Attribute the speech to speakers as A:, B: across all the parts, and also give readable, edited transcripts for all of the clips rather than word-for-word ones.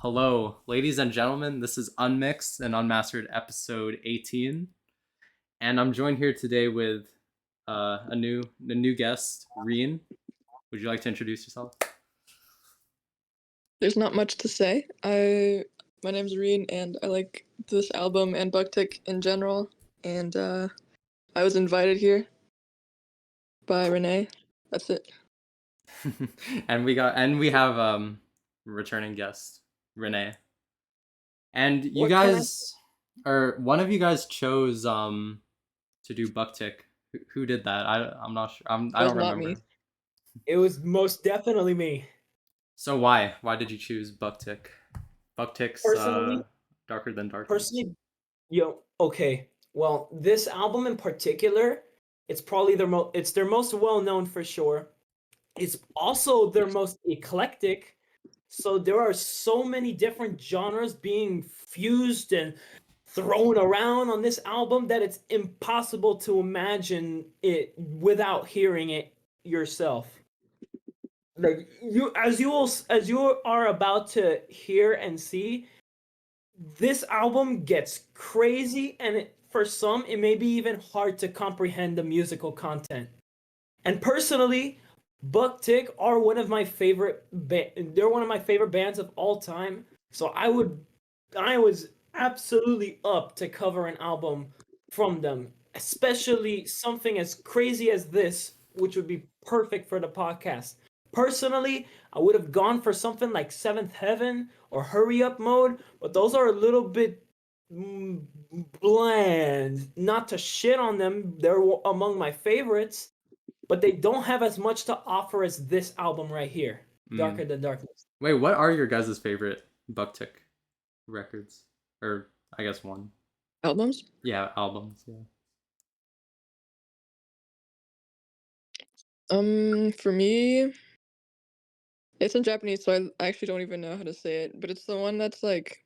A: Hello, ladies and gentlemen. This is Unmixed and Unmastered episode 18, and I'm joined here today with a new guest, Reen. Would you like to introduce yourself?
B: There's not much to say. My name's Reen, and I like this album and Bucktick in general. And I was invited here by Rene. That's it.
A: and we have returning guest, Rene. And you
C: What can I?
A: guys, or one of you guys chose to do Bucktick. Who did that? I'm not sure. I
B: That was
A: don't
B: not me.
A: remember.
C: It was most definitely me.
A: So why? Why did you choose Bucktick? Bucktick's
C: Personally,
A: Darker Than Darkness.
C: personally, okay. Well, this album in particular, it's probably their most well known for sure. It's also their most eclectic. So there are so many different genres being fused and thrown around on this album that it's impossible to imagine it without hearing it yourself. Like as you are about to hear and see, this album gets crazy, and for some it may be even hard to comprehend the musical content. And personally, Bucktick are one of my favorite they're one of my favorite bands of all time. So I was absolutely up to cover an album from them, especially something as crazy as this, which would be perfect for the podcast. Personally, I would have gone for something like Seventh Heaven or Hurry Up Mode, but those are a little bit bland. Not to shit on them, they're among my favorites, but they don't have as much to offer as this album right here, Darker Than Darkness.
A: Wait, what are your guys' favorite Bucktick records? Or I guess one.
B: Albums?
A: Yeah, albums. Yeah.
B: For me, it's in Japanese, so I actually don't even know how to say it. But it's the one that's like,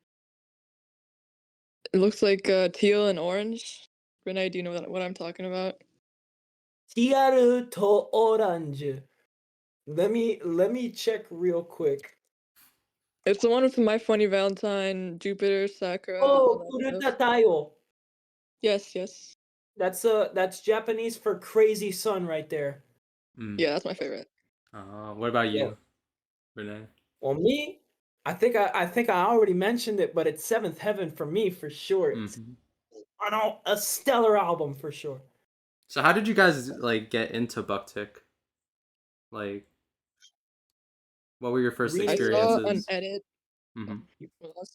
B: it looks like teal and orange. Rene, do you know what I'm talking about?
C: Tiaru to Orange. Let me check real quick.
B: It's the one with My Funny Valentine, Jupiter, Sakura, all
C: Oh,
B: that
C: Kuruta
B: stuff.
C: Tayo.
B: Yes.
C: That's Japanese for crazy sun right there.
B: Yeah, that's my favorite.
A: What about
C: Yeah.
A: you, Rene?
C: Well, me, I think I already mentioned it, but it's Seventh Heaven for me for sure. It's a stellar album for sure.
A: So how did you guys like get into Bucktick? Like, what were your first
C: Reading
B: I saw an
A: experiences?
B: edit.
A: Mm-hmm.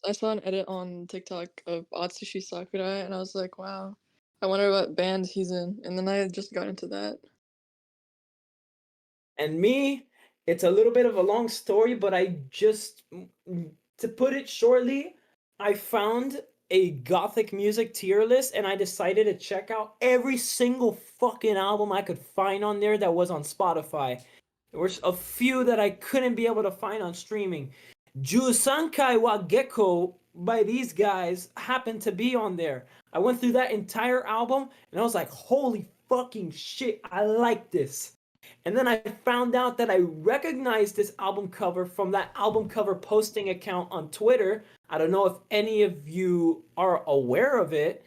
B: I saw an edit on TikTok of Atsushi Sakurai, and I was like, wow, I wonder what band he's in. And then I just got into that.
C: And me, it's a little bit of a long story, but to put it shortly, I found a gothic music tier list and I decided to check out every single fucking album I could find on there that was on Spotify. There were a few that I couldn't be able to find on streaming. Jusankai wa Gecko by these guys happened to be on there. I went through that entire album and I was like, holy fucking shit, I like this. And then I found out that I recognized this album cover from that album cover posting account on Twitter. I don't know if any of you are aware of it,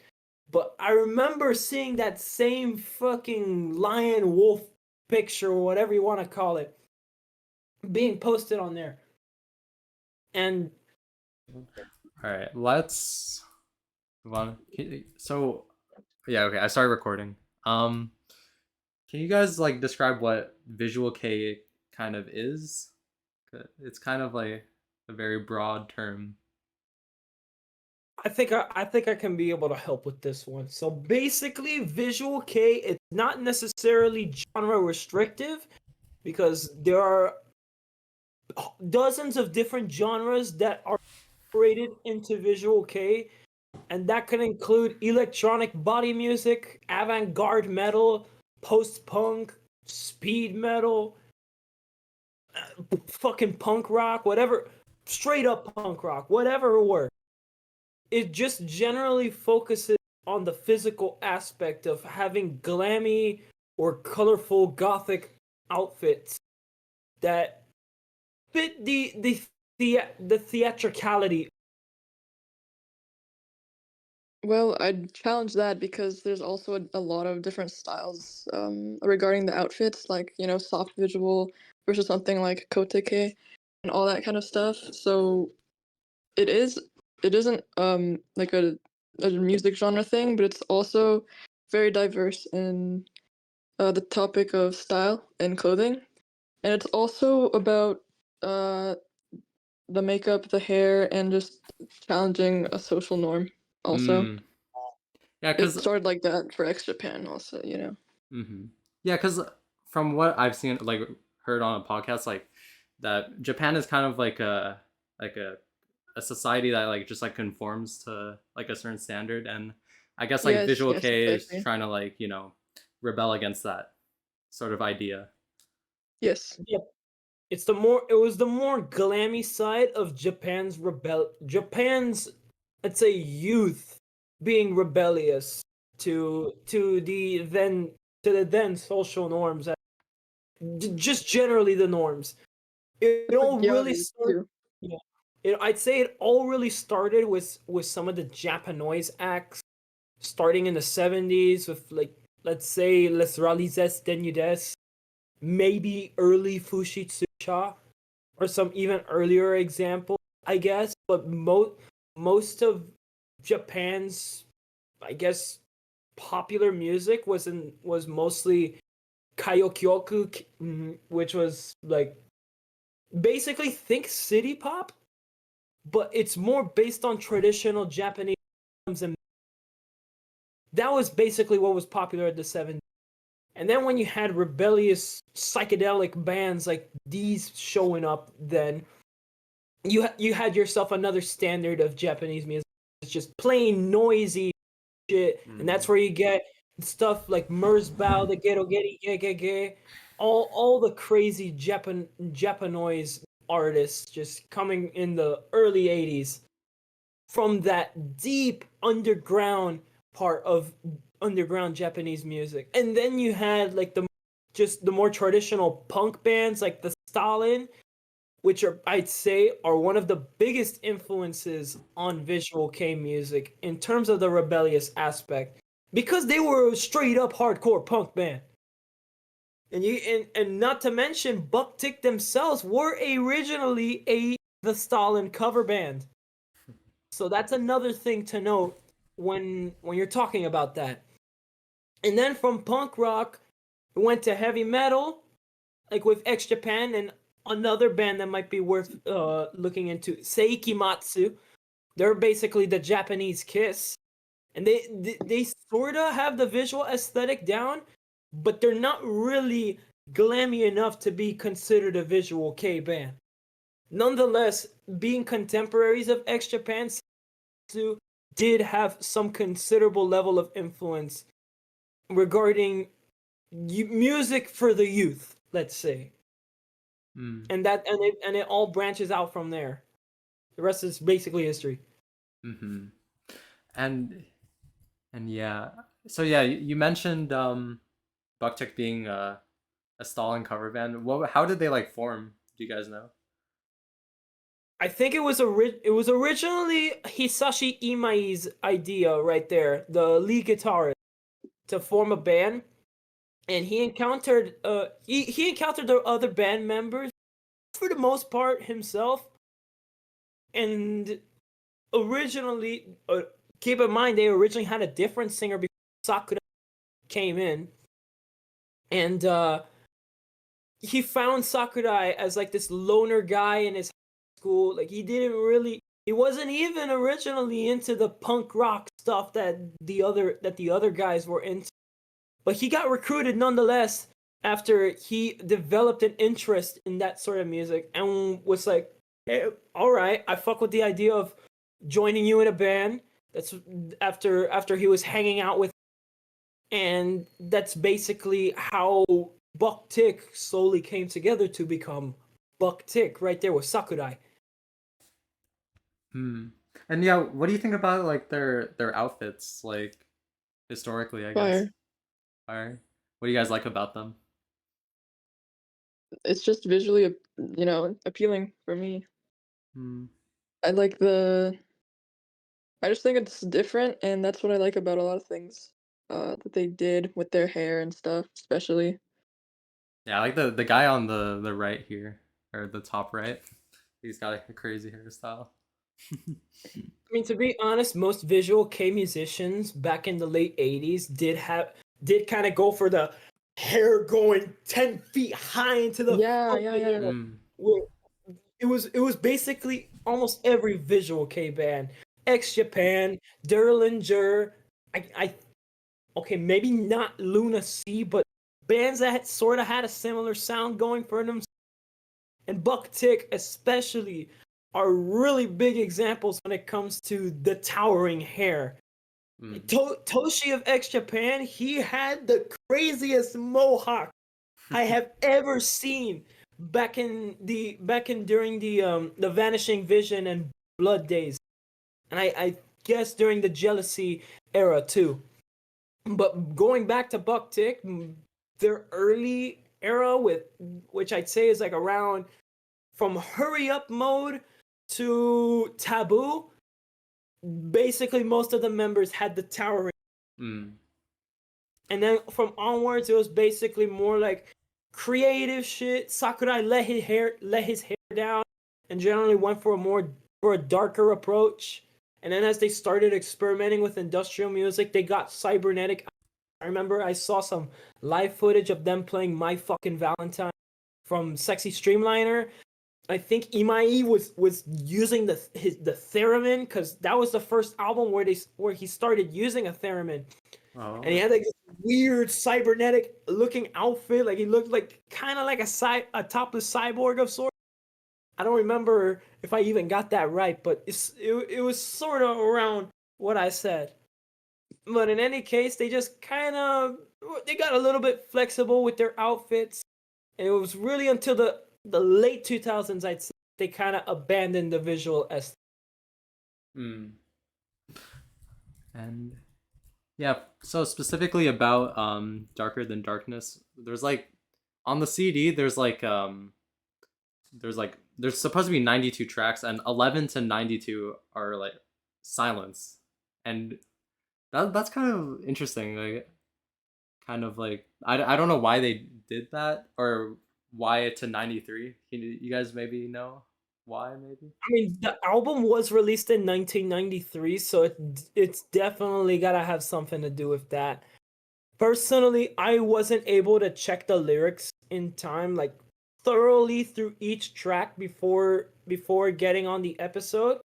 C: but I remember seeing that same fucking lion wolf picture or whatever you want to call it being posted on there. And
A: All right, let's move on. So, yeah, okay, I started recording. Can you guys like describe what Visual Kei kind of is? It's kind of like a very broad term.
C: I think I can be able to help with this one. So basically, Visual Kei, it's not necessarily genre restrictive because there are dozens of different genres that are separated into Visual Kei, and that can include electronic body music, avant-garde metal, post-punk, speed metal, fucking punk rock, whatever, straight up punk rock, whatever works. It just generally focuses on the physical aspect of having glammy or colorful gothic outfits that fit the the theatricality.
B: Well, I'd challenge that because there's also a lot of different styles regarding the outfits, like, soft visual versus something like koteke and all that kind of stuff. So it isn't like a music genre thing, but it's also very diverse in the topic of style and clothing. And it's also about the makeup, the hair, and just challenging a social norm also.
A: Yeah,
B: It
A: because
B: started like that for X Japan also,
A: yeah, because from what I've seen, like heard on a podcast, like that Japan is kind of like a society that like just like conforms to like a certain standard, and I guess like
B: Yes,
A: Visual
B: yes,
A: Kei is
B: exactly.
A: trying to like rebel against that sort of idea.
B: Yes.
C: Yep. It was the more glammy side of Japan's, let's say, youth being rebellious to the then social norms, just generally the norms. It all really
B: Reality
C: started.
B: too.
C: Yeah, I'd say it all really started with some of the Japanoise acts starting in the 70s with, like, let's say Les Ralises Denudes, maybe early Fushitsucha, or some even earlier example, I guess. But most of Japan's, I guess, popular music was mostly Kaiokyoku, which was like basically think city pop, but it's more based on traditional Japanese rhythms, and that was basically what was popular at the 70s. And then when you had rebellious psychedelic bands like these showing up, then you had yourself another standard of Japanese music. It's just plain noisy shit, and that's where you get stuff like Merzbow, the Ghetto Getty, Gege, all the crazy Japanoise artists just coming in the early 80s from that deep underground part of underground Japanese music. And then you had like the more traditional punk bands like the Stalin, which are, I'd say, are one of the biggest influences on Visual Kei music in terms of the rebellious aspect, because they were a straight up hardcore punk band. And not to mention Buck Tick themselves were originally the Stalin cover band. So that's another thing to note when you're talking about that. And then from punk rock, we went to heavy metal, like with X Japan, and another band that might be worth looking into, Seikimatsu. They're basically the Japanese Kiss, and they sort of have the visual aesthetic down, but they're not really glammy enough to be considered a Visual Kei band. Nonetheless, being contemporaries of X Japan, did have some considerable level of influence regarding music for the youth, let's say. And it all branches out from there. The rest is basically history.
A: And yeah, so yeah, you mentioned Bucktick being a Stalin cover band. How did they like form? Do you guys know?
C: I think it was originally Hisashi Imai's idea right there, the lead guitarist, to form a band, and he encountered he encountered the other band members for the most part himself, and originally keep in mind they originally had a different singer before Sakura came in, and he found Sakurai as like this loner guy in his school. Like he wasn't even originally into the punk rock stuff that the other guys were into. But he got recruited nonetheless after he developed an interest in that sort of music and was like, hey, all right, I fuck with the idea of joining you in a band. That's after he was hanging out with, and that's basically how Buck Tick slowly came together to become Buck Tick right there with Sakurai.
A: And yeah, what do you think about like their outfits, like historically, I guess?
B: Fire.
A: Alright. What do you guys like about them?
B: It's just visually, appealing for me.
A: Mm.
B: I like the. I just think it's different, and that's what I like about a lot of things that they did with their hair and stuff, especially.
A: Yeah, I like the guy on the right here, or the top right. He's got a crazy hairstyle.
C: I mean, to be honest, most Visual Kei musicians back in the late '80s did kind of go for the hair going 10 feet high into the
B: Yeah, yeah,
C: fucking
B: yeah.
C: air.
A: Mm.
C: Where it was basically almost every Visual Kei band, X Japan, Derlinger. I okay, maybe not Luna Sea, but bands that sort of had a similar sound going for them, and Buck Tick especially, are really big examples when it comes to the towering hair.
A: Mm.
C: Toshi of X Japan, he had the craziest mohawk I have ever seen back in during the Vanishing Vision and Blood days, and I guess during the Jealousy era too. But going back to Buck Tick, their early era, with which I'd say is like around from Hurry Up Mode to Taboo, basically most of the members had the towering.
A: Mm.
C: And then from onwards, it was basically more like creative shit. Sakurai let his hair down and generally went for a darker approach. And then as they started experimenting with industrial music, they got cybernetic. I remember I saw some live footage of them playing My Fucking Valentine from Sexy Streamliner. I think Imai was using the theremin, because that was the first album where he started using a theremin, and he
A: Oh.
C: had like this weird cybernetic looking outfit, like he looked like kind of like a topless cyborg of sorts. I don't remember if I even got that right, but it was sort of around what I said. But in any case, they just kind of they got a little bit flexible with their outfits, and it was really until the late 2000s I'd say they kind of abandoned the visual aesthetic.
A: Mm. And yeah, so specifically about Darker Than Darkness, there's like on the CD there's supposed to be 92 tracks, and 11 to 92 are like silence. And that's kind of interesting, like kind of like I don't know why they did that, or why it to 93. You guys maybe know why, maybe?
C: I mean, the album was released in 1993, so it's definitely gotta have something to do with that. Personally, I wasn't able to check the lyrics in time, like thoroughly through each track before getting on the episode.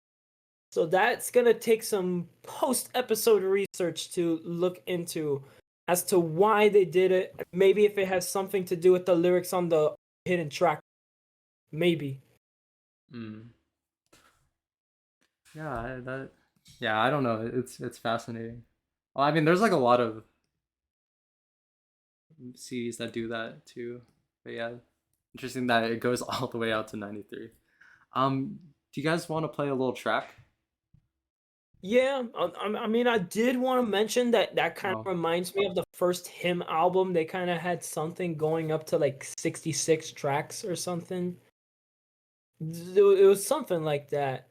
C: So that's gonna take some post episode research to look into as to why they did it. Maybe if it has something to do with the lyrics on the hidden track. Maybe.
A: Mm. Yeah, yeah, I don't know. It's fascinating. Well, I mean, there's like a lot of CDs that do that too. But yeah, interesting that it goes all the way out to 93. Do you guys want to play a little track?
C: Yeah, I mean, I did want to mention that kind
A: Oh,
C: of reminds me of the first Him album. They kind of had something going up to like 66 tracks or something. It was something like that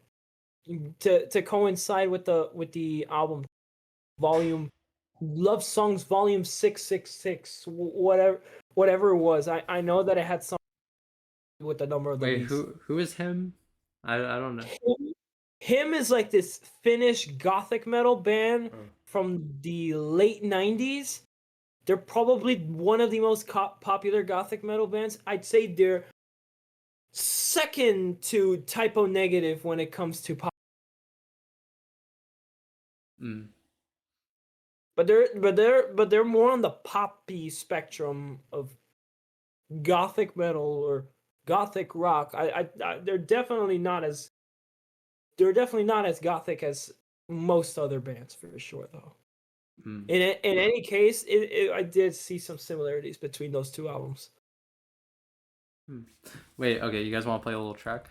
C: to coincide with the album volume, Love Songs Volume 666, whatever it was. I know that it had something with the number of the
A: wait,
C: beast.
A: who is him? I don't know.
C: Him is like this Finnish gothic metal band
A: Oh.
C: from the late 90s. They're probably one of the most popular gothic metal bands. I'd say they're second to Typo Negative when it comes to pop.
A: Mm.
C: But they're more on the poppy spectrum of gothic metal or gothic rock. They're definitely not as gothic as most other bands for sure though.
A: Mm.
C: In any case, I did see some similarities between those two albums.
A: Hmm. Wait, okay, you guys want to play a little track?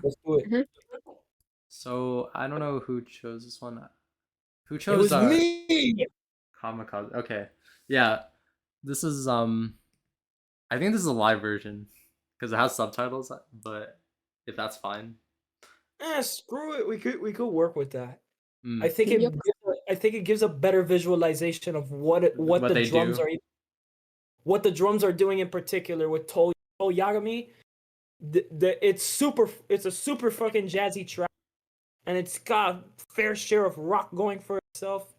C: Let's do it.
B: Mhm.
A: So I don't know who chose this one. Who
C: It
A: chose
C: was me.
A: Kamikaze? Okay, yeah, this is I think this is a live version because it has subtitles, but if that's fine.
C: Screw it. We could work with that.
A: Mm.
C: I think
B: Yep.
C: it gives a better visualization of what
A: What
C: the
A: they
C: drums
A: do.
C: are what the drums are doing in particular with Yagami. It's a super fucking jazzy track, and it's got a fair share of rock going for itself.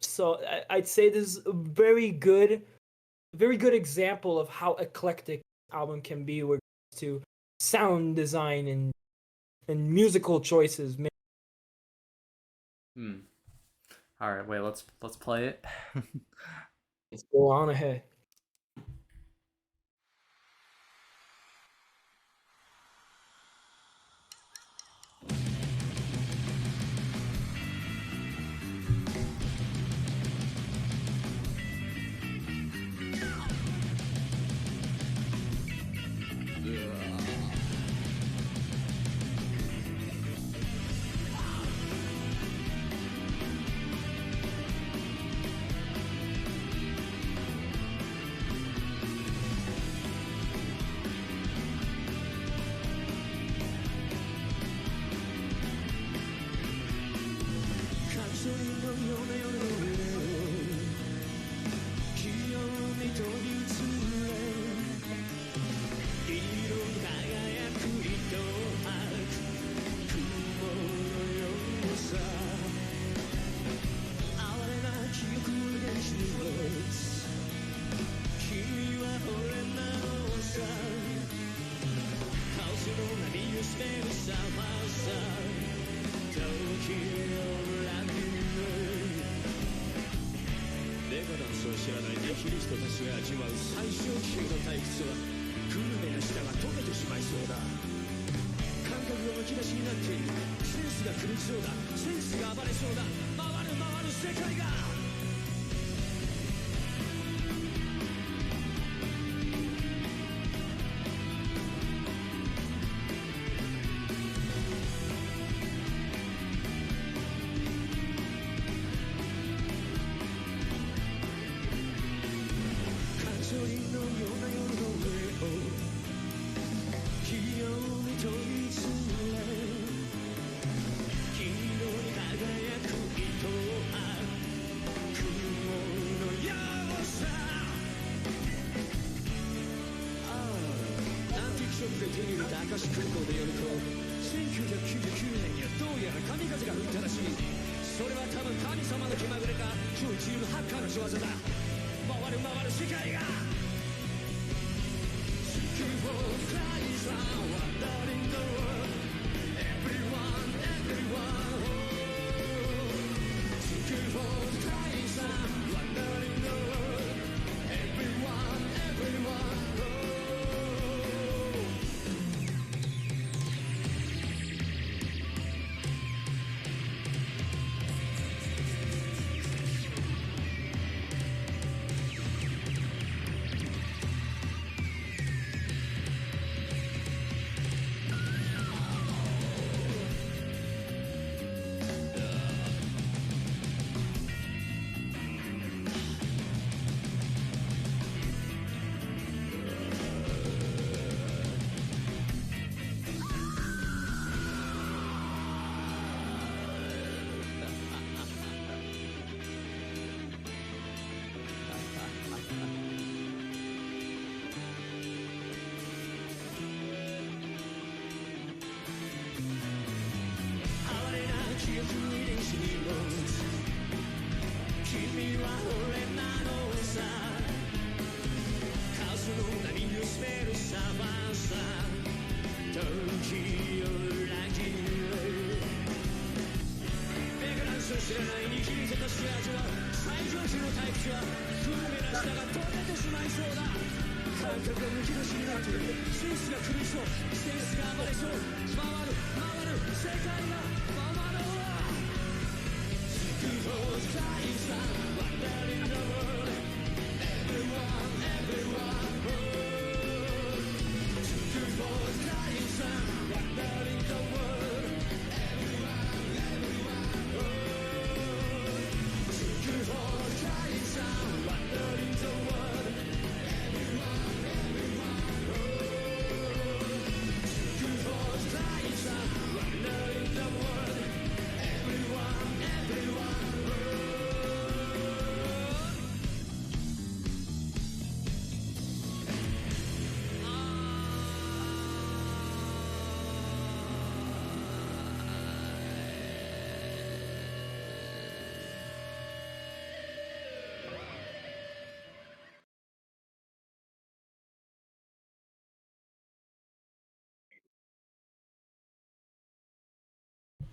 C: So I'd say this is a very good example of how eclectic this album can be with regards to sound design and musical choices.
A: Hmm. All right, wait. Let's play it.
C: Let's go on ahead.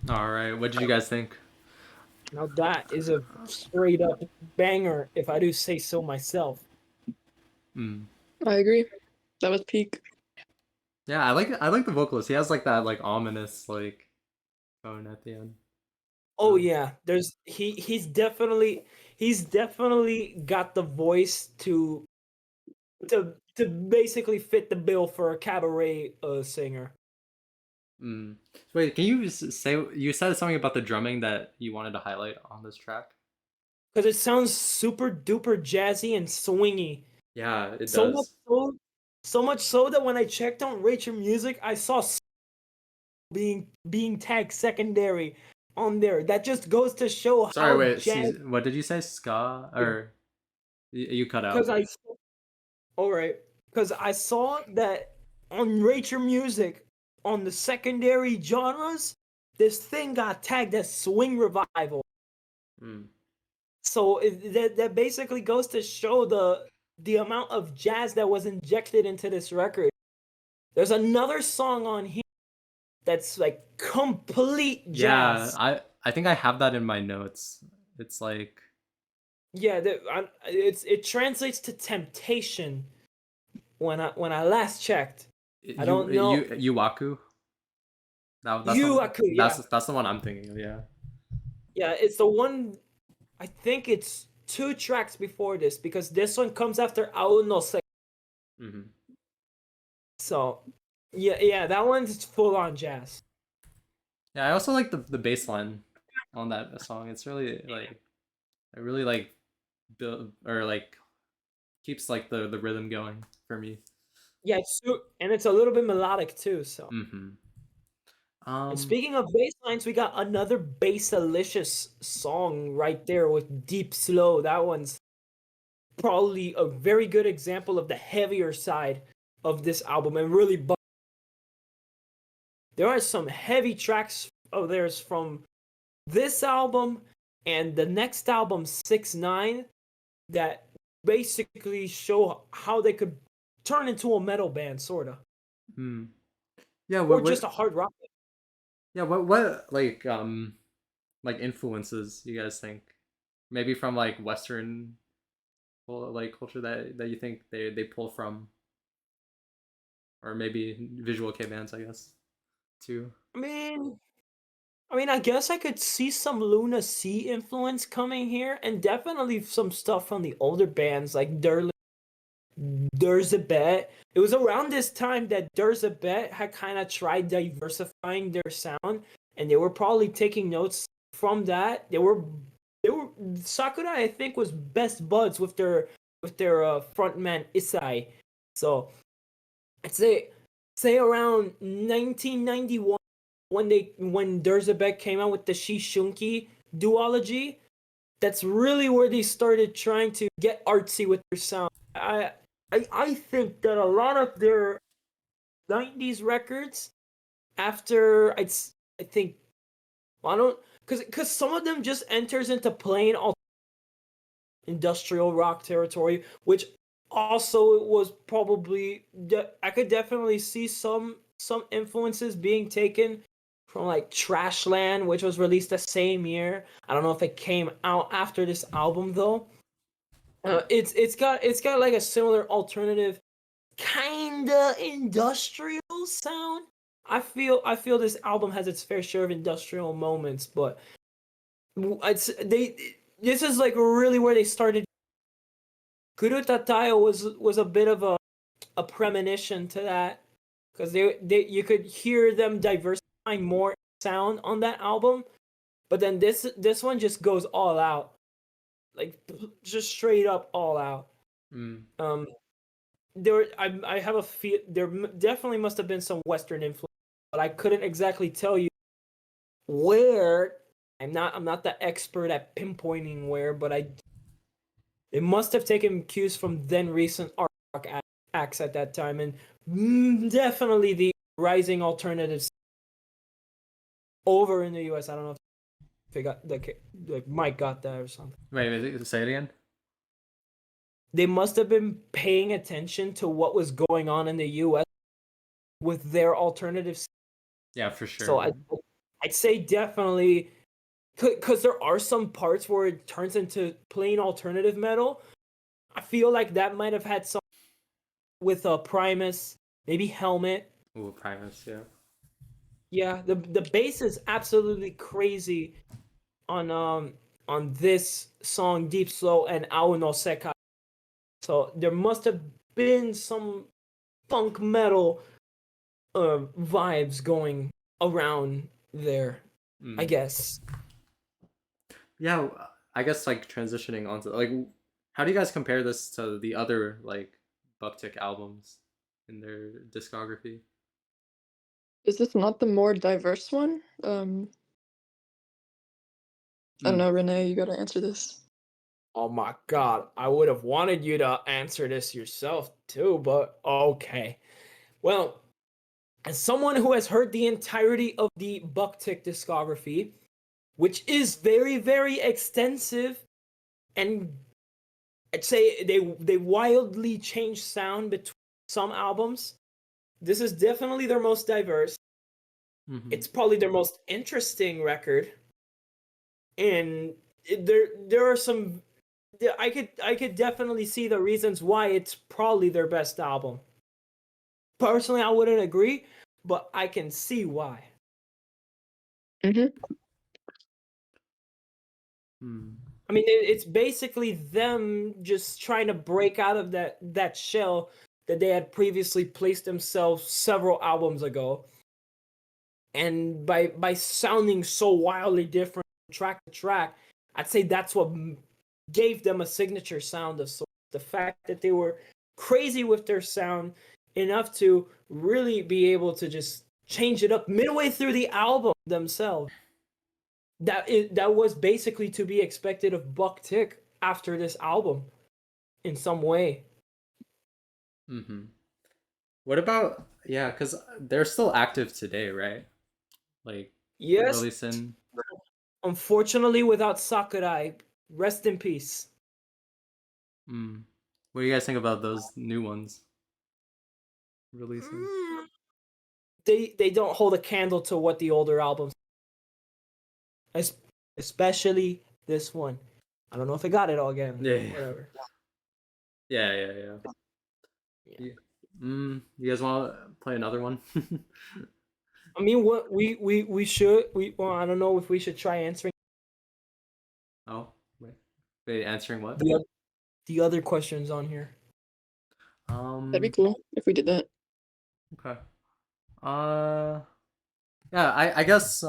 A: All right, what did you guys think?
C: Now that is a straight up banger, if I do say so myself.
A: Mm.
B: I agree. That was peak.
A: Yeah, I like the vocalist. He has like that like ominous like tone at the end.
C: Oh yeah, he's definitely got the voice to basically fit the bill for a cabaret singer.
A: Mm. Wait, can you say you said something about the drumming that you wanted to highlight on this track?
C: Because it sounds super duper jazzy and swingy.
A: Yeah, it
C: So much
A: does.
C: so much so that when I checked on Rate Your Music, I saw being tagged secondary on there. That just goes to show
A: Sorry,
C: how
A: wait.
C: jazz.
A: What did you say? Ska or you cut
C: Because
A: out?
C: I all right. Because I saw that on Rate Your Music on the secondary genres, this thing got tagged as swing revival.
A: Mm.
C: So that basically goes to show the amount of jazz that was injected into this record. There's another song on here that's like complete
A: Yeah,
C: jazz.
A: I think I have that in my notes. It's like
C: Yeah, it translates to temptation when I last checked. I don't know.
A: Yuwaku. That's
C: You,
A: the
C: I could, yeah.
A: that's the one I'm thinking of. Yeah.
C: Yeah, it's the one. I think it's two tracks before this because this one comes after Aún no sé.
A: Hmm.
C: So, yeah, that one's full on jazz.
A: Yeah, I also like the bass line on that song. It's really like it really like build or like keeps like the rhythm going for me.
C: Yeah, and it's a little bit melodic too. So,
A: Hmm.
C: and
A: Um.
C: speaking of bass lines, we got another bass-alicious song right there with Deep Slow. That one's probably a very good example of the heavier side of this album and really there are some heavy tracks of theirs from this album and the next album 6 9 that basically show how they could turn into a metal band sort of
A: Hmm. Yeah.
C: or just a hard rock band.
A: Yeah. What like influences you guys think? Maybe from like Western like culture that you think they pull from, or maybe visual K bands, I guess, too.
C: I mean I guess I could see some Luna Sea influence coming here and definitely some stuff from the older bands like There's a Bet. It was around this time that There's a Bet had kind of tried diversifying their sound, and they were probably taking notes from that. They were Sakura. I think was best buds with their frontman Isai. So I'd say around 1991 when There's a Bet came out with the Shishunki duology. That's really where they started trying to get artsy with their sound. I think that a lot of their 90s records after I think I don't because some of them just enters into plain industrial rock territory, which also was probably I could definitely see some influences being taken from like Trashland, which was released the same year. I don't know if it came out after this album though. It's got like a similar alternative kinda industrial sound. I feel this album has its fair share of industrial moments, but it's they this is like really where they started. Kuru Tatayo was a bit of a premonition to that because they you could hear them diversifying more sound on that album, but then this one just goes all out, like just straight up all out.
A: Mm.
C: Um, I have a feel there definitely must have been some Western influence, but I couldn't exactly tell you where. I'm not the expert at pinpointing where, but it must have taken cues from then recent art rock acts at that time, and definitely the rising alternatives over in the U.S. I don't know if they got like Mike got that or something.
A: Wait, say it again.
C: They must have been paying attention to what was going on in the U.S. with their alternatives.
A: Yeah, for
C: So
A: sure.
C: I'd say definitely, because there are some parts where it turns into plain alternative metal. I feel like that might have had some with Primus, maybe Helmet.
A: Ooh, Primus, yeah.
C: Yeah, the bass is absolutely crazy on this song Deep Slow and Ao no Sekai. So there must have been some funk metal vibes going around there, I guess.
A: Yeah, I guess like transitioning onto like, how do you guys compare this to the other like Buptic albums in their discography?
B: Is this not the more diverse one? I don't know, Rene, you gotta answer this.
C: Oh my god, I would have wanted you to answer this yourself too, but okay. Well, as someone who has heard the entirety of the Bucktick discography, which is very, very extensive, and I'd say they wildly change sound between some albums. This is definitely their most diverse. It's probably their most interesting record, and there are some. I could definitely see the reasons why it's probably their best album. Personally, I wouldn't agree, but I can see why.
B: Mm-hmm.
C: I mean, it's basically them just trying to break out of that shell that they had previously placed themselves several albums ago, and by sounding so wildly different track to track, I'd say that's what gave them a signature sound of sorts. The fact that they were crazy with their sound enough to really be able to just change it up midway through the album themselves. That was basically to be expected of Buck Tick after this album in some way.
A: What about, yeah, because they're still active today, right? Like
C: Yes,
A: releasing.
C: unfortunately, without Sakurai, rest in peace.
A: What do you guys think about those new ones releasing?
C: They don't hold a candle to what the older albums, especially this one. I don't know if I got it all again.
A: Yeah,
C: Whatever.
A: yeah. You guys want to play another one?
C: I mean, what we should well, I don't know if we should try answering
A: Oh, wait, answering what?
C: the other questions on here.
B: That'd be cool if we did that.
A: Okay. Yeah, I guess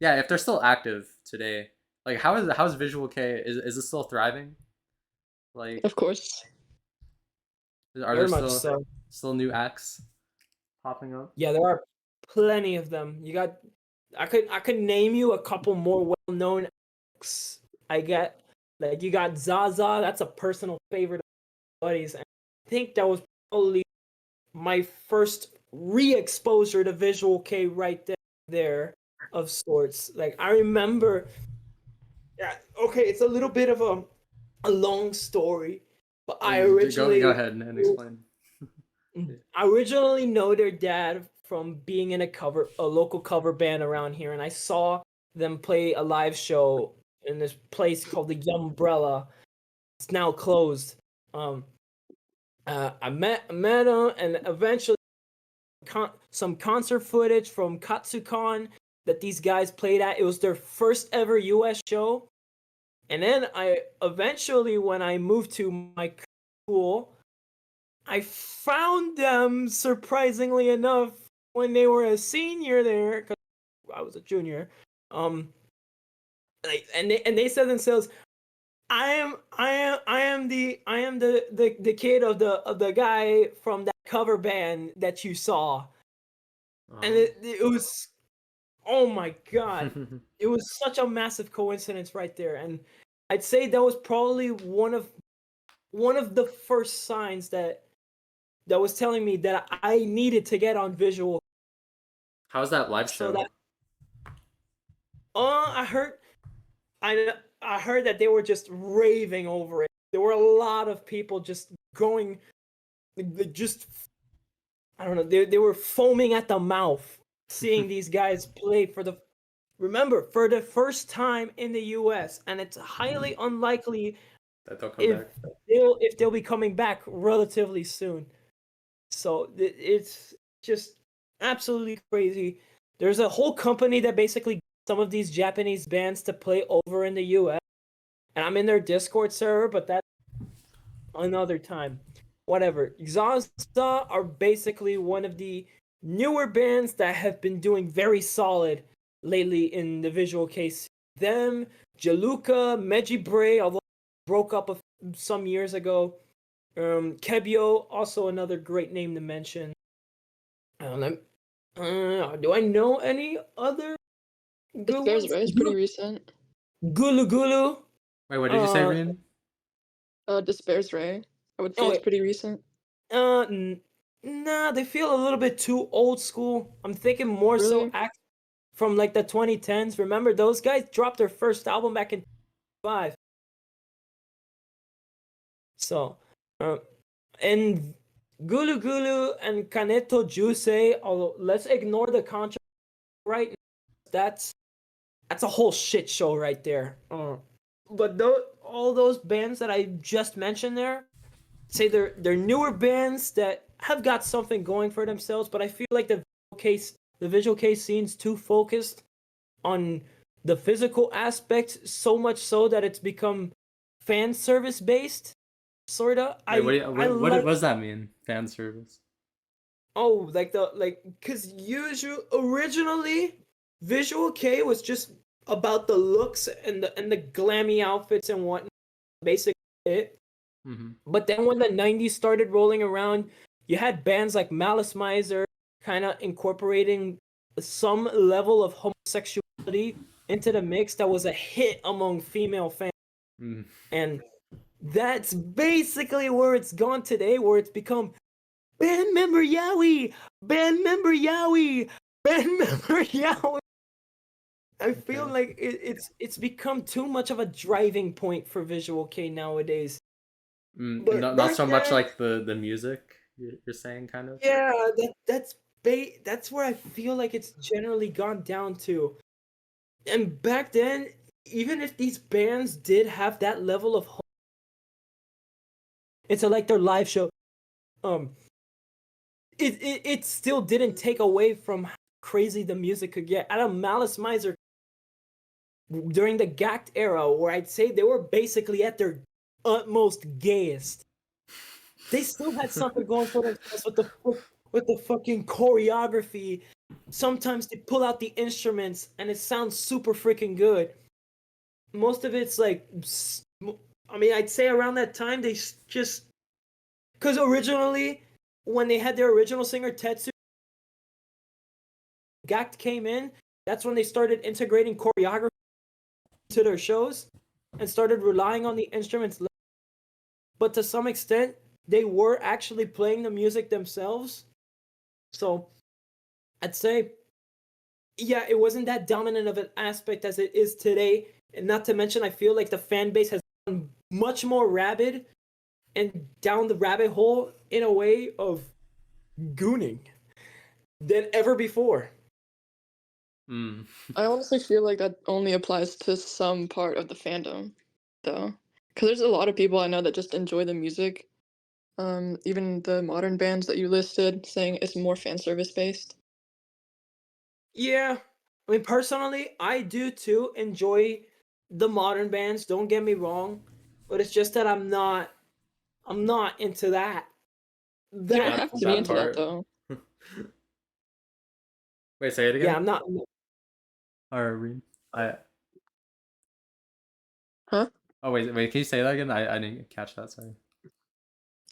A: yeah, if they're still active today, like how's Visual Kei? Is it still thriving? Like,
B: Of course.
A: are there
C: Very much so.
A: still new acts popping up?
C: Yeah, there are plenty of them. You got I could name you a couple more well-known acts. I get like you got Zaza, that's a personal favorite of buddies. And I think that was probably my first re-exposure to Visual Kei right there of sorts. Like I remember yeah, okay, it's a little bit of a long story, but I originally
A: Go ahead and explain.
C: I originally know their dad from being in a local cover band around here, and I saw them play a live show in this place called the Umbrella. It's now closed. I met him, and eventually some concert footage from Katsucon that these guys played at. It was their first ever U.S. show, and then I eventually, when I moved to my school, I found them surprisingly enough when they were a senior there, because I was a junior. And they said themselves, I am the kid of the guy from that cover band that you saw, and it was, oh my god, it was such a massive coincidence right there, and I'd say that was probably one of the first signs that was telling me that I needed to get on Visual.
A: How's that live
C: So
A: show?
C: that I heard I heard that they were just raving over it. There were a lot of people just going, just I don't know. They were foaming at the mouth seeing these guys play for the remember, for the first time in the US, and it's highly unlikely
A: That they'll come back.
C: if they'll be coming back relatively soon. So it's just absolutely crazy. There's a whole company that basically gets some of these Japanese bands to play over in the US, and I'm in their Discord server, but that's another time. Whatever. Zaza are basically one of the newer bands that have been doing very solid lately in the Visual Kei. Them, Jaluka, Meji Bray, although broke up some years ago. Kebio, also another great name to mention. Do I know any other good
B: Despairs
C: ones?
B: Ray is pretty recent.
C: Gulu Gulu.
A: Wait, what did you say, Reen?
B: Despairs Ray. I would say
C: Oh,
B: it's
C: wait.
B: pretty recent.
C: Nah, they feel a little bit too old school. I'm thinking more so
B: Really?
C: from like the 2010s. Remember, those guys dropped their first album back in 2005. So, and Gulu Gulu and Kaneto Jusei, although let's ignore the controversy right now, that's a whole shit show right there. But all those bands that I just mentioned there, say they're newer bands that have got something going for themselves, but I feel like the Visual Kei scene's too focused on the physical aspect, so much so that it's become fan service based, sorta.
A: Wait, what
C: Like,
A: does that mean? Fan service?
C: oh, because originally Visual Kei was just about the looks and the glammy outfits and whatnot, basically it.
A: Mm-hmm.
C: But then when the 90s started rolling around, you had bands like Malice Miser kind of incorporating some level of homosexuality into the mix that was a hit among female fans.
A: Mm.
C: And that's basically where it's gone today, where it's become band member Yowie, band member Yowie, band member Yowie. I feel like it's become too much of a driving point for Visual Kei nowadays. But
A: Not so much like the music you're saying, kind of.
C: yeah, that's where I feel like it's generally gone down to. And back then, even if these bands did have that level of into like their live show, it still didn't take away from how crazy the music could get. Out of Malice Miser during the Gact era, where I'd say they were basically at their utmost gayest, they still had something going for themselves with the fucking choreography. Sometimes they pull out the instruments and it sounds super freaking good. Most of it's like, I mean, I'd say around that time they just, because originally when they had their original singer Tetsu, Gact came in. That's when they started integrating choreography to their shows and started relying on the instruments. But to some extent, they were actually playing the music themselves. So I'd say, yeah, it wasn't that dominant of an aspect as it is today. And not to mention, I feel like the fan base has gone much more rabid and down the rabbit hole in a way of gooning than ever before.
B: I honestly feel like that only applies to some part of the fandom, though. Because there's a lot of people I know that just enjoy the music. Even the modern bands that you listed, saying it's more fan service based.
C: Yeah, I mean, personally, I do too enjoy the modern bands. Don't get me wrong, but it's just that I'm not into that.
B: You don't have to be into that,
A: part.
B: though.
A: Wait, say it again.
C: Yeah, I'm not.
A: Or
B: Huh?
A: Oh wait, can you say that again? I didn't catch that. Sorry.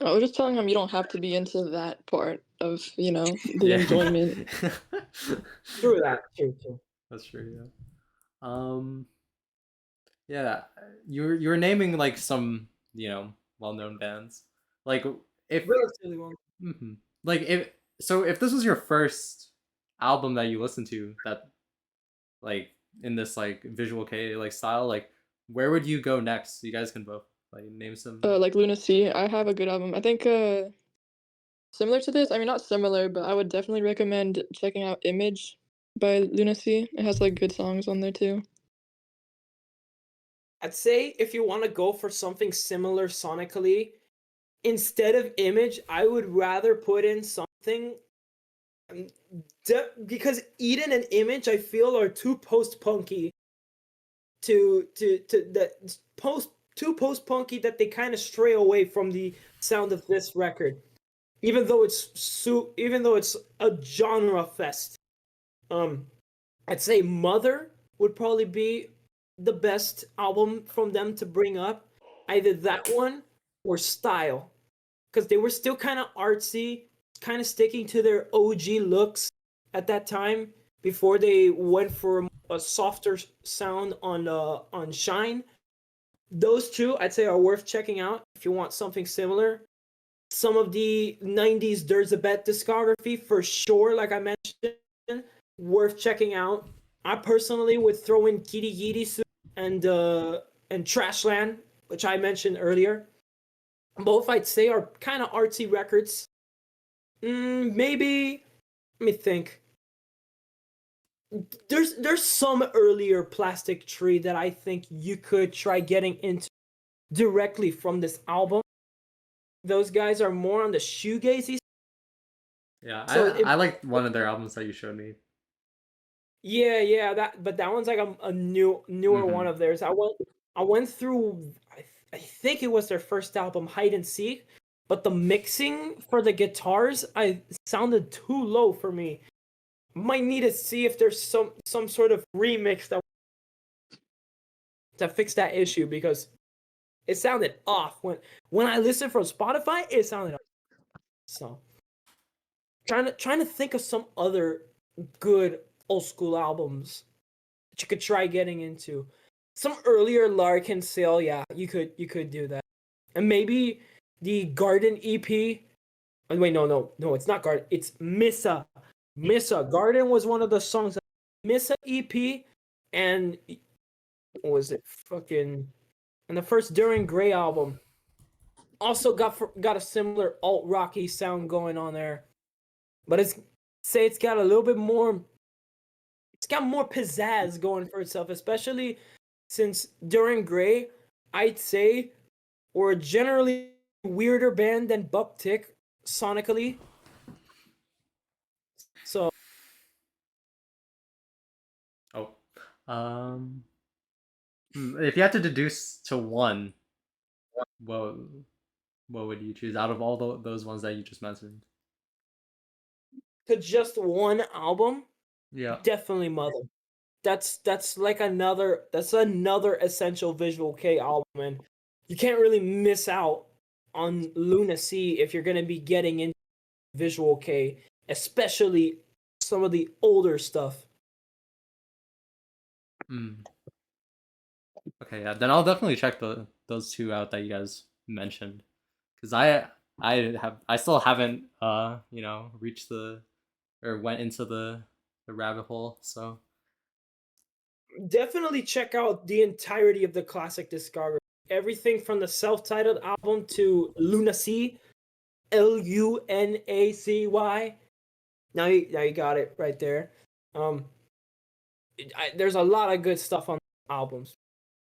B: I was just telling him you don't have to be into that part of, the
A: Yeah.
B: enjoyment.
C: True that. True.
A: That's true. Yeah. Yeah. You were naming like some well-known bands. Like if
C: Relatively well.
A: like if this was your first album that you listened to that like in this like Visual Kei like style, like where would you go next? You guys can both like name some.
B: Like Lunacy, I have a good album. I think similar to this. I mean, not similar, but I would definitely recommend checking out Image. by Lunacy. It has like good songs on there too.
C: I'd say if you want to go for something similar sonically, instead of Image, I would rather put in something because Eden and Image I feel are too post-punky to that post-punky that they kind of stray away from the sound of this record. Even though it's a genre fest. I'd say Mother would probably be the best album from them to bring up. Either that one or Style. Because they were still kind of artsy, kind of sticking to their OG looks at that time before they went for a softer sound on Shine. Those two I'd say are worth checking out if you want something similar. Some of the 90s There's a Bet discography for sure, like I mentioned, worth checking out. I personally would throw in Kitty Yirisu and Trashland, which I mentioned earlier. Both I'd say are kind of artsy records. Maybe let me think. There's some earlier Plastic Tree that I think you could try getting into directly from this album. Those guys are more on the shoegazy.
A: Yeah,
C: So
A: I like one of their albums that you showed me.
C: Yeah, that one's like a newer one of theirs. I went through I think it was their first album, Hide and Seek, but the mixing for the guitars sounded too low for me. Might need to see if there's some sort of remix that to fix that issue because it sounded off when I listened from Spotify. It sounded off. So trying to think of some other good old school albums that you could try getting into. Some earlier Larkin Sale, yeah, you could do that. And maybe the Garden EP. Oh, wait, no, it's not Garden. It's Missa. Missa. Garden was one of the songs. Missa EP, and what was it? Fucking, and the first During Gray album also got a similar alt rocky sound going on there, but it's got a little bit more. It's got more pizzazz going for itself, especially since During Gray, I'd say, were a generally weirder band than Buck Tick sonically. So,
A: If you had to deduce to one, what what would you choose out of all those ones that you just mentioned?
C: to just one album,
A: Yeah.
C: definitely Mother. That's like another essential Visual Kei album, and you can't really miss out on Lunacy if you're gonna be getting into Visual Kei, especially some of the older stuff.
A: Okay, yeah. Then I'll definitely check those two out that you guys mentioned, because I still haven't reached or went into the rabbit hole. So
C: Definitely check out the entirety of the classic discography. Everything from the self-titled album to Lunacy, Lunacy. Now you got it right there. There's a lot of good stuff on albums.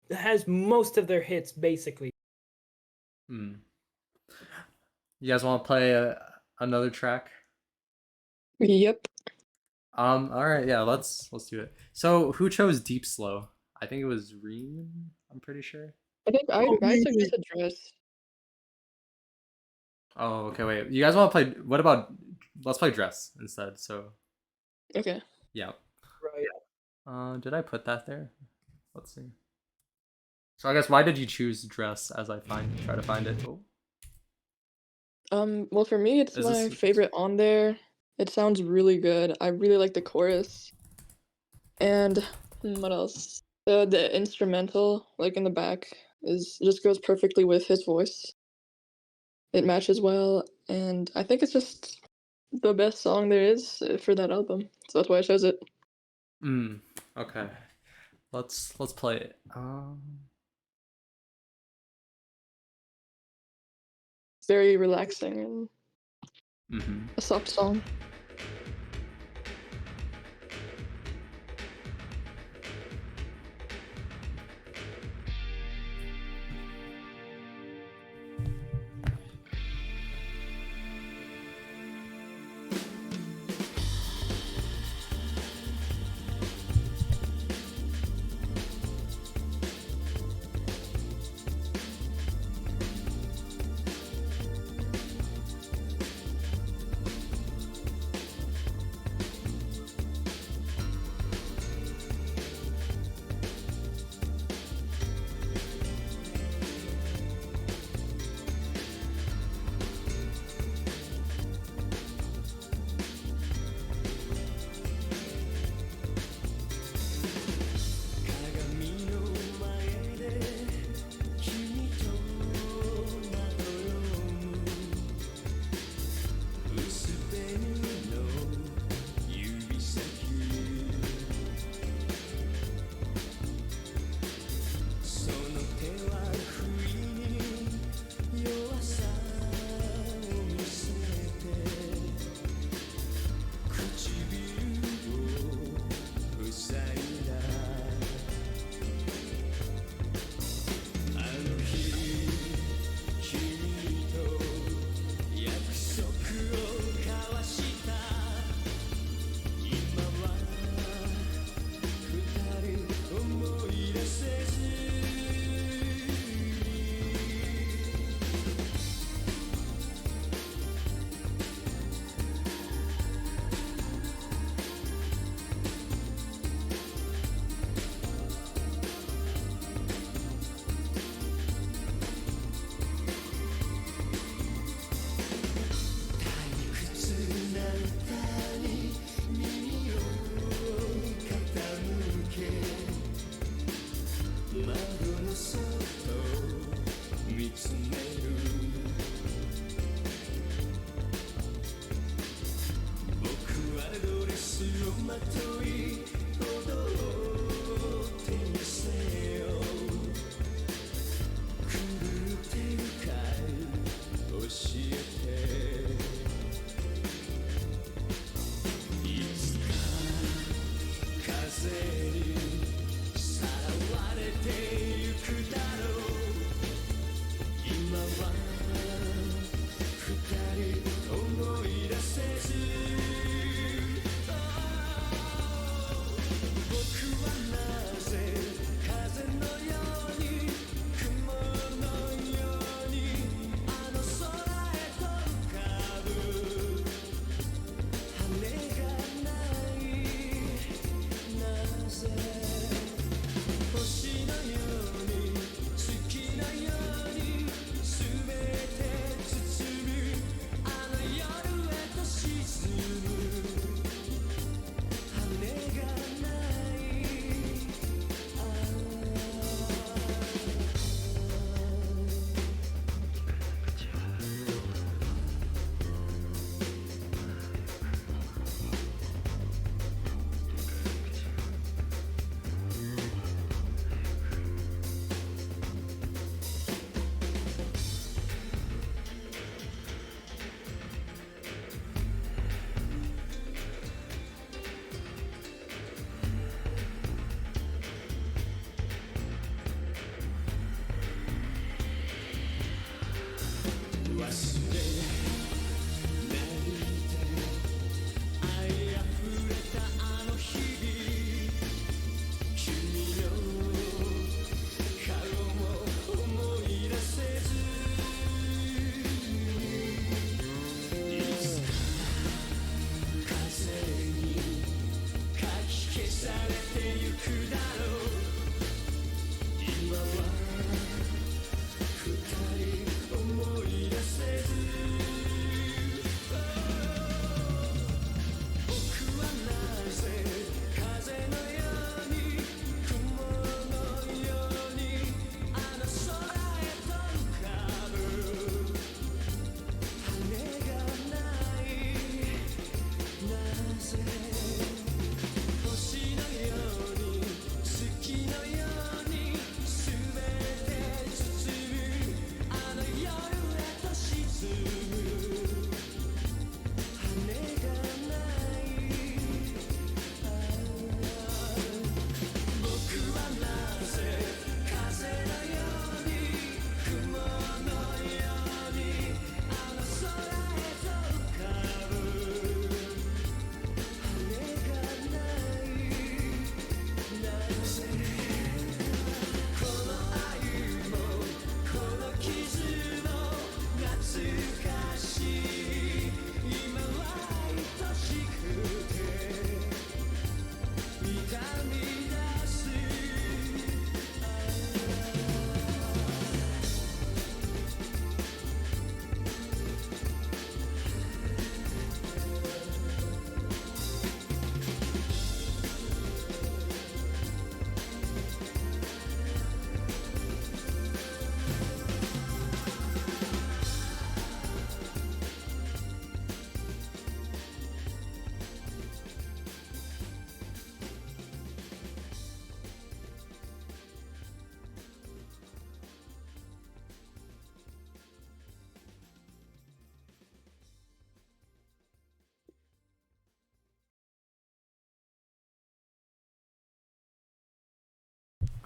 C: It has most of their hits basically.
A: you guys want to play another track?
B: Yep.
A: All right, yeah. Let's do it. So who chose Deep Slow? I think it was Reen. I'm pretty sure.
B: I think I suggested Dress.
A: Oh, okay. Wait. You guys want to play? What about? Let's play Dress instead. So
B: Okay.
A: yeah.
C: Right.
A: Did I put that there? Let's see. So I guess why did you choose Dress as I try to find it?
B: Well, for me, it's
A: Is
B: my
A: this-
B: favorite on there. It sounds really good. I really like the chorus. And what else? The instrumental, like in the back, just goes perfectly with his voice. It matches well, and I think it's just the best song there is for that album. So that's why I chose it.
A: Okay. Let's play it.
B: It's very relaxing and a soft song.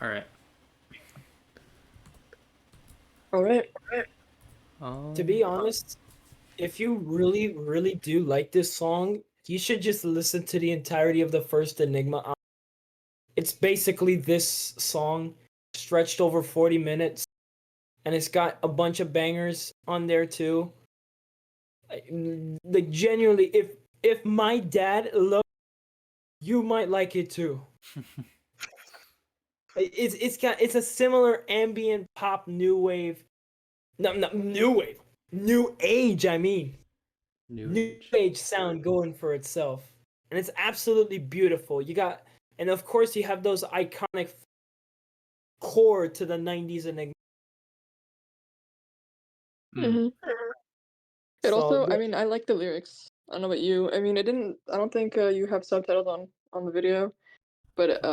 A: All right.
B: All right.
C: To be honest, if you really, really do like this song, you should just listen to the entirety of the first Enigma album. It's basically this song stretched over 40 minutes, and it's got a bunch of bangers on there too. Like genuinely, if my dad loved, you might like it too. It's a similar ambient pop new wave, no, not new wave, new age. I mean, new age sound going for itself, and it's absolutely beautiful. You got, and of course you have those iconic core to the 90s enigma.
B: It
C: So
B: also, I
C: yeah,
B: mean, I like the lyrics. I don't know about you. I mean, it didn't. I don't think you have subtitles on the video, but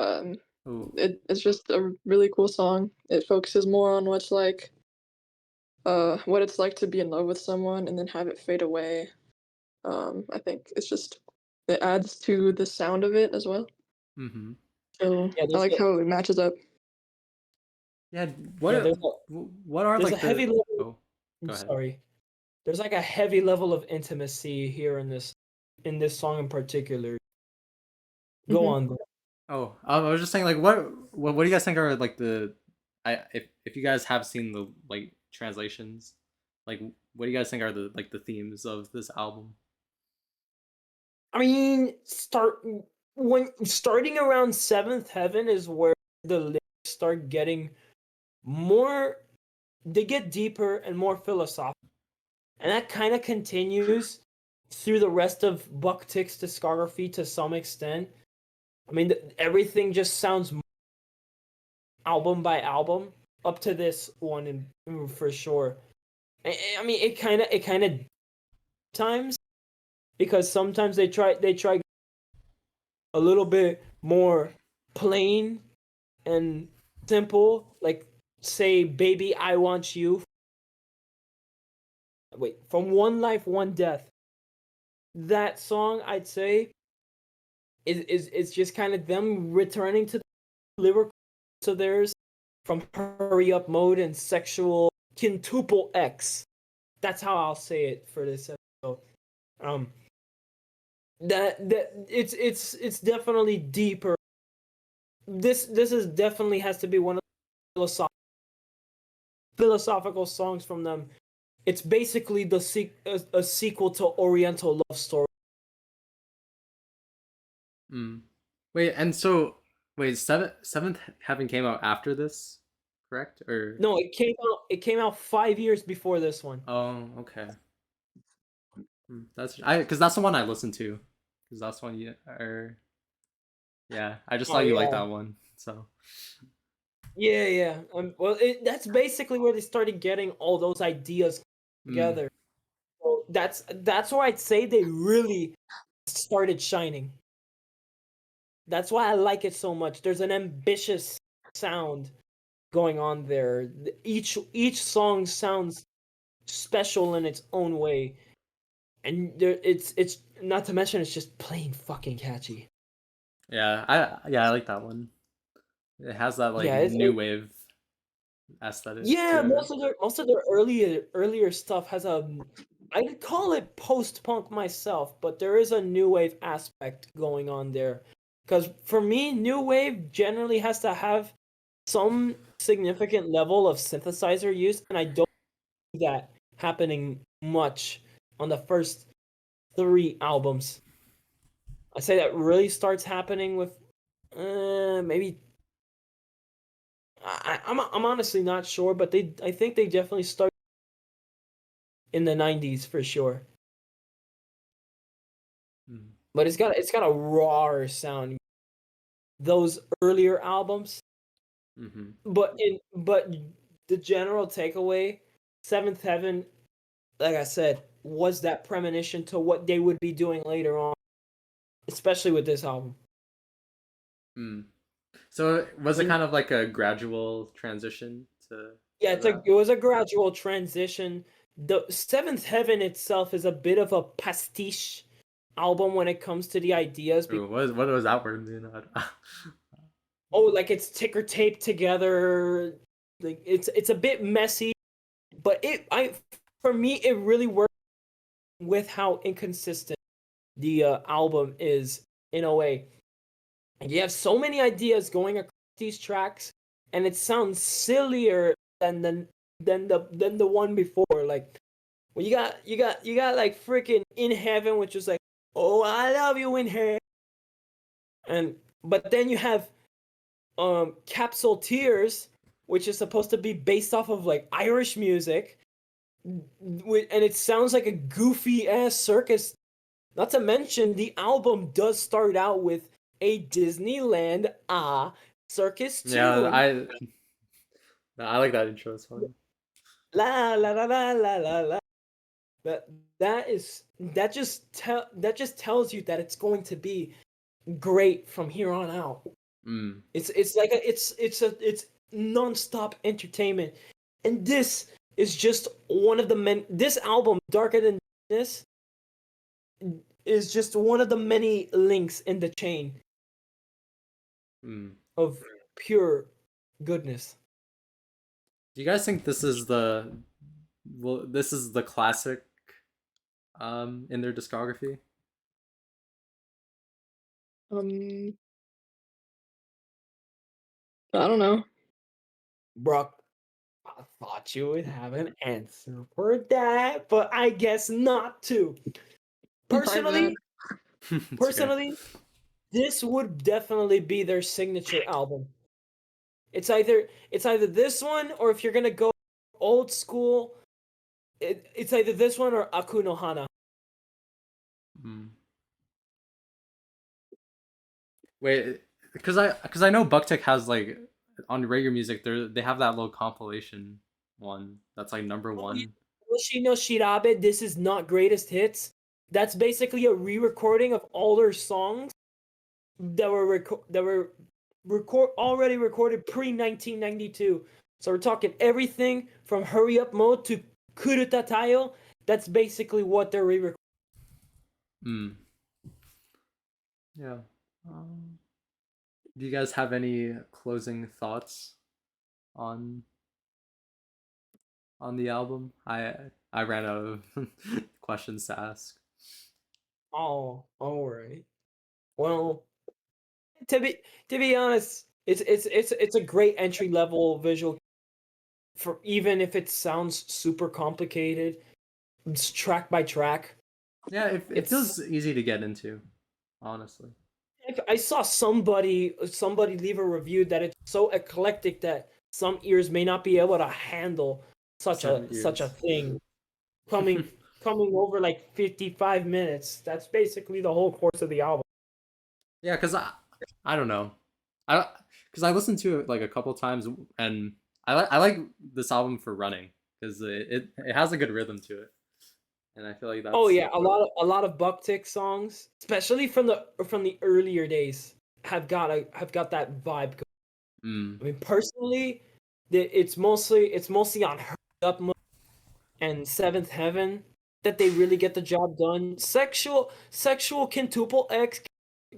A: Ooh.
B: it's just a really cool song. It focuses more on what it's like to be in love with someone and then have it fade away. I think it adds to the sound of it as well.
A: Mm-hmm.
B: So
C: yeah,
B: I like how it matches up.
A: Yeah.
C: yeah,
A: What are
C: there's a
A: like
C: heavy
A: the?
C: level.
A: Oh,
C: I'm
A: go ahead.
C: sorry. There's like a heavy level of intimacy here in this song in particular. Go
B: Mhm.
C: on. Bro.
A: Oh, I was just saying, like, what do you guys think are like the, if you guys have seen the like translations, like, what do you guys think are the like the themes of this album?
C: I mean, starting around Seventh Heaven is where the lyrics start getting more. They get deeper and more philosophical, and that kind of continues through the rest of Buck Tick's discography to some extent. I mean, everything just sounds album by album up to this one, for sure. I mean, it kind of times because sometimes they try a little bit more plain and simple, like say "Baby, I Want You." Wait, from One Life, One Death. That song, I'd say, is just kind of them returning to the lyrical to theirs from Hurry Up Mode and Sexual Quintuple X. That's how I'll say it for this episode. Um, that it's definitely deeper. This is definitely has to be one of the philosophical songs from them. It's basically a sequel to Oriental Love Story.
A: Mm. Wait, and so wait, seventh heaven came out after this, correct? Or
C: No, it came out 5 years before this one.
A: oh, okay. That's I because that's the one I listened to, because that's one you or yeah, I just
C: Oh
A: thought you liked
C: yeah,
A: that one, so.
C: yeah. Well, that's basically where they started getting all those ideas
A: Mm.
C: together. So that's where I'd say they really started shining. That's why I like it so much. There's an ambitious sound going on there. Each song sounds special in its own way, and it's not to mention it's just plain fucking catchy.
A: Yeah, I like that one. It has that like
C: Yeah,
A: new wave aesthetic
C: yeah.
A: to it.
C: Most of their earlier stuff has a. I'd call it post punk myself, but there is a new wave aspect going on there. Because for me, new wave generally has to have some significant level of synthesizer use, and I don't see that happening much on the first three albums. I say that really starts happening with maybe I'm honestly not sure, but I think they definitely start in the 90s for sure.
A: Mm.
C: But it's got a raw sound. Those earlier albums,
A: Mm-hmm.
C: but the general takeaway, Seventh Heaven, like I said, was that premonition to what they would be doing later on, especially with this album.
A: Mm. So was it
C: And
A: kind of like a gradual transition
C: yeah,
A: to that?
C: it was a gradual transition. The Seventh Heaven itself is a bit of a pastiche album when it comes to the ideas.
A: Ooh, what was that word mean?
C: Oh, like it's ticker tape together. Like it's a bit messy, but for me it really worked with how inconsistent the album is in a way. And you have so many ideas going across these tracks, and it sounds sillier than the one before. Like well, you got like freaking In Heaven, which is like, oh, I love you in heaven, and but then you have Capsule Tears, which is supposed to be based off of like Irish music, and it sounds like a goofy ass circus. Not to mention, the album does start out with a Disneyland circus
A: Yeah,
C: tune.
A: I like that intro. It's funny.
C: La la la la la la la. That just tells you that it's going to be great from here on out.
A: Mm.
C: It's non-stop entertainment, and this is just one of the this album, Darker Than This, is just one of the many links in the chain of pure goodness.
A: Do you guys think this is the classic in their discography?
B: I don't know.
C: Brock, I thought you would have an answer for that, but I guess not too. Personally, this would definitely be their signature album. It's either this one, or if you're gonna go old school, it's either this one or Aku no Hana.
A: Wait, because I know Bucktick has like on regular music they have that little compilation one that's like number one.
C: Yoshi no Shirabe, this is not greatest hits. That's basically a re-recording of all their songs that were already recorded pre 1992. So we're talking everything from Hurry Up Mode to Kuruta Tayo. That's basically what they're re-recording.
A: Yeah. Do you guys have any closing thoughts on the album? I ran out of questions to ask.
C: Oh, all right. Well, to be honest, it's a great entry level visual. For even if it sounds super complicated, it's track by track.
A: Yeah, it feels easy to get into, honestly.
C: I saw somebody leave a review that it's so eclectic that some ears may not be able to handle such a thing coming over like 55 minutes. That's basically the whole course of the album.
A: Yeah, because I don't know, because I listened to it like a couple times, and I like this album for running because it has a good rhythm to it, and I feel like that's.
C: Oh yeah, a lot of Bucktick songs, especially from the earlier days, have got that vibe. I mean, personally, it's mostly on Hurry Up Mode and Seventh Heaven that they really get the job done. Sexual Quintuple X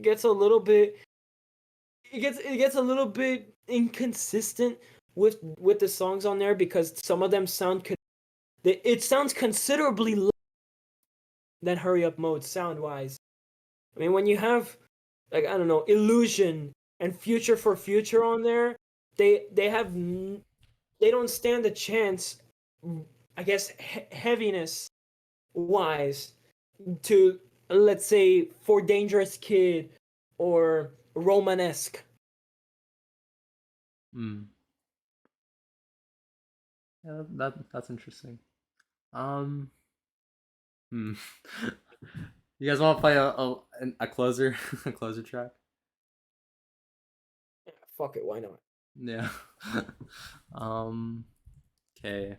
C: gets a little bit. It gets a little bit inconsistent with the songs on there because some of them sound. It sounds considerably less than Hurry Up Mode sound wise. I mean, when you have like I don't know Illusion and Future for Future on there, they don't stand a chance, I guess, heaviness wise to, let's say, For Dangerous Kid or Romanesque.
A: Yeah, that's interesting. You guys want to play a closer a closer track?
C: Yeah, fuck it, why not?
A: Yeah. Okay.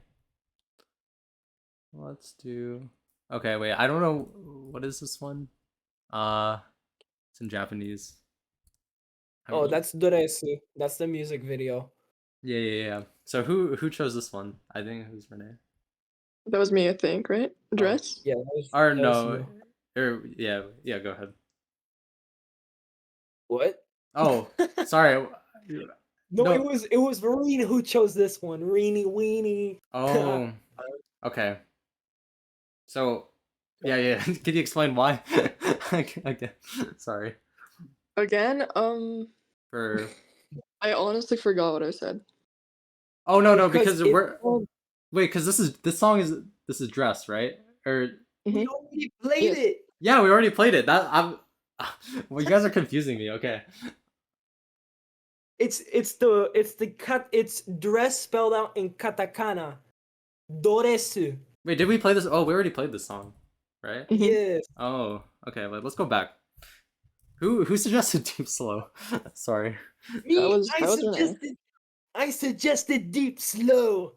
A: Let's do. Okay, wait. I don't know what is this one. It's in Japanese.
C: Oh, that's Doresu. That's the music video.
A: Yeah. So who chose this one? I think it was Rene.
B: That was me, I think, right? Dress?
C: Yeah.
A: Or no. Yeah. Go ahead.
C: What?
A: Oh, sorry.
C: No, it was Reen who chose this one. Reenie Weenie.
A: Oh. Okay. So, yeah. Can you explain why? Again, sorry.
B: Again,
A: For.
B: I honestly forgot what I said.
A: Oh no, because because this song is Dress, right? Or
C: we already played it.
A: Yeah, we already played it. Well, you guys are confusing me. Okay.
C: It's Dress spelled out in katakana. Doresu.
A: Wait, did we play this? Oh, we already played this song, right?
C: Yes.
A: Oh, okay. Let's go back. Who suggested Deep Slow? Sorry.
C: Me, I suggested. I suggested deep slow.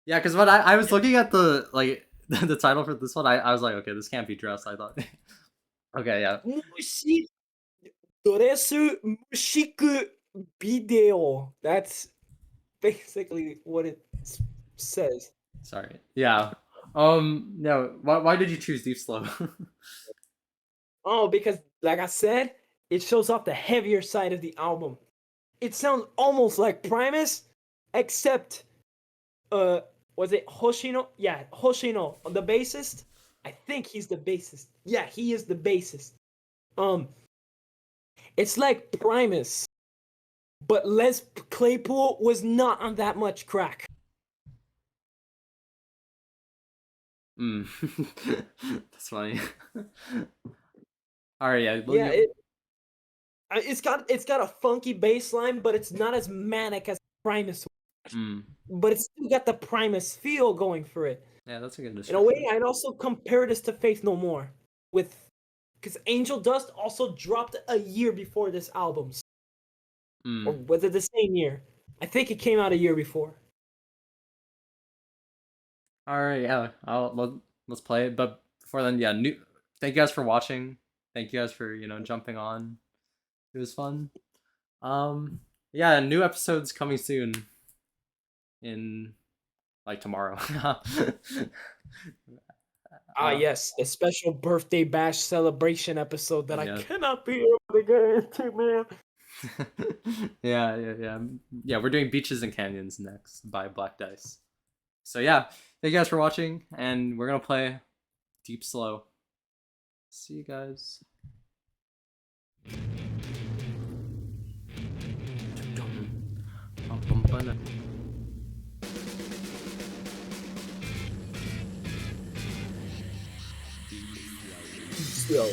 A: Yeah, because when I was looking at the like the title for this one, I was like, okay, this can't be dress. I thought. Okay, yeah.
C: Mushi Doresu Mushiku Video. That's basically what it says.
A: Sorry. Yeah. No. Why did you choose Deep Slow?
C: Oh, because like I said, it shows off the heavier side of the album. It sounds almost like Primus, except was it Hoshino? Yeah, Hoshino, the bassist. I think he's the bassist. Yeah, he is the bassist. Um, it's like Primus, but Les Claypool was not on that much crack.
A: Mm. That's funny. All right, yeah.
C: Yeah, it's got a funky bass line, but it's not as manic as Primus.
A: Mm.
C: But it's still got the Primus feel going for it.
A: Yeah, that's a good
C: In a
A: description.
C: way, I'd also compare this to Faith No More, with because Angel Dust also dropped a year before this album, or
A: Mm.
C: was it the same year? I think it came out a year before.
A: All right, yeah. Let's play it. But before then, yeah. Thank you guys for watching. Thank you guys for jumping on. It was fun. Yeah. New episodes coming soon. In like tomorrow.
C: Yes, the special birthday bash celebration episode that
A: Yeah.
C: I cannot be able to get into, man.
A: Yeah. We're doing Beaches and Canyons next by Black Dice. So yeah, thank you guys for watching, and we're gonna play Deep Slow. See you guys.
C: So.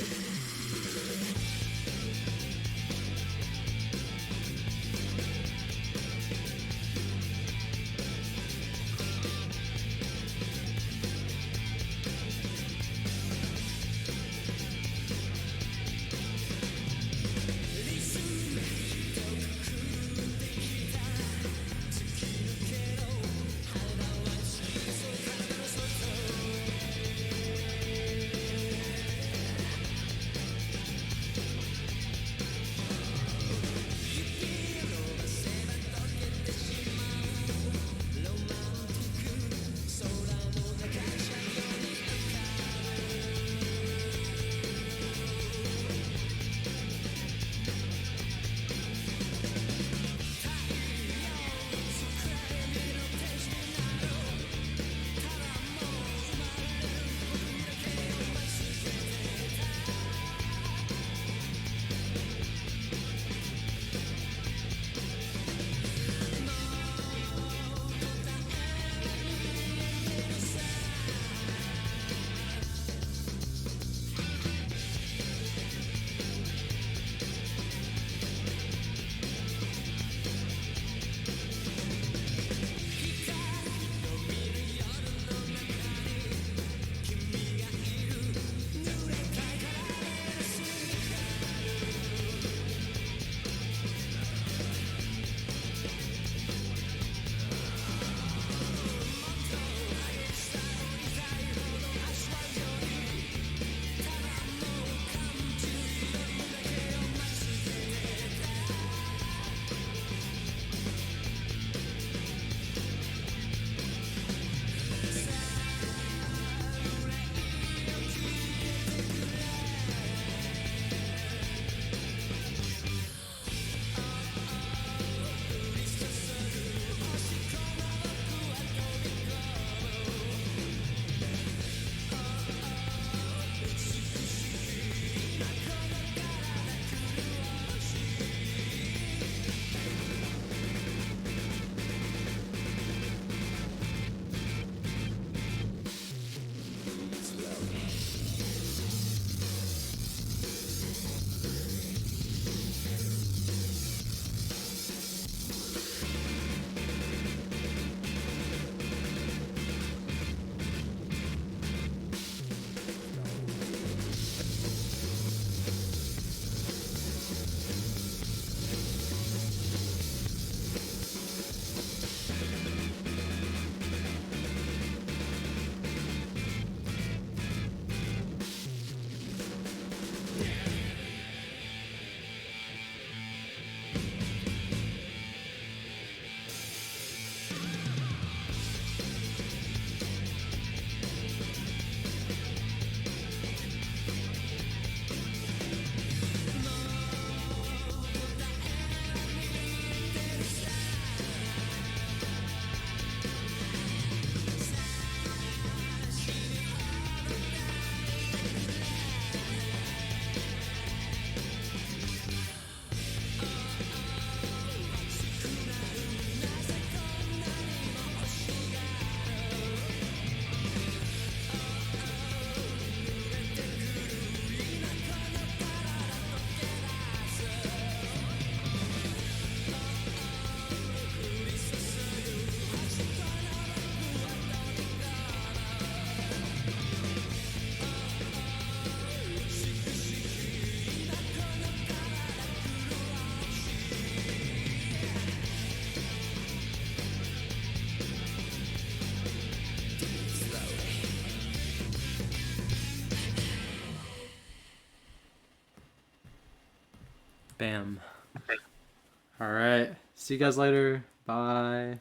A: Bam. All right. See you guys later. Bye.